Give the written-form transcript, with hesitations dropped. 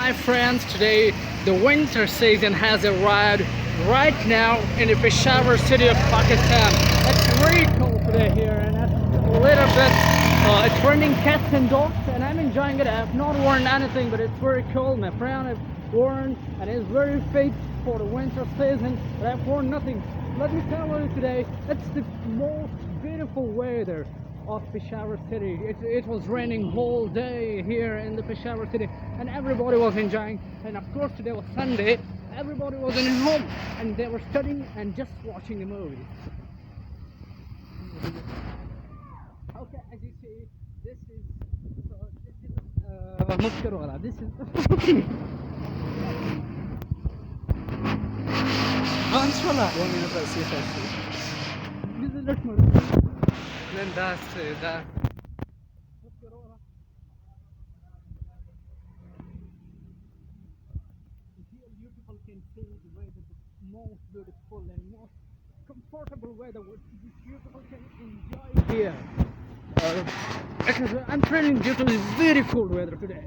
Hi friends, today the winter season has arrived right now in the Peshawar city of Pakistan. It's very cold today here and it's a little bit, it's raining cats and dogs and I'm enjoying it. I have not worn anything but it's very cold. My friend has worn and is very fit for the winter season but I've worn nothing. Let me tell you today, it's the most beautiful weather of Peshawar city. It was raining whole day here in the Peshawar city and everybody was enjoying, and of course today was Sunday, everybody was in home and they were studying and just watching the movies. Okay, as you see, this is Muskar this is Answala. 1 minute I see if I This is Lakshman. Then that's that. Here you people can see the weather, the most beautiful and most comfortable weather which you people can enjoy here. I'm feeling due to this very cold weather today.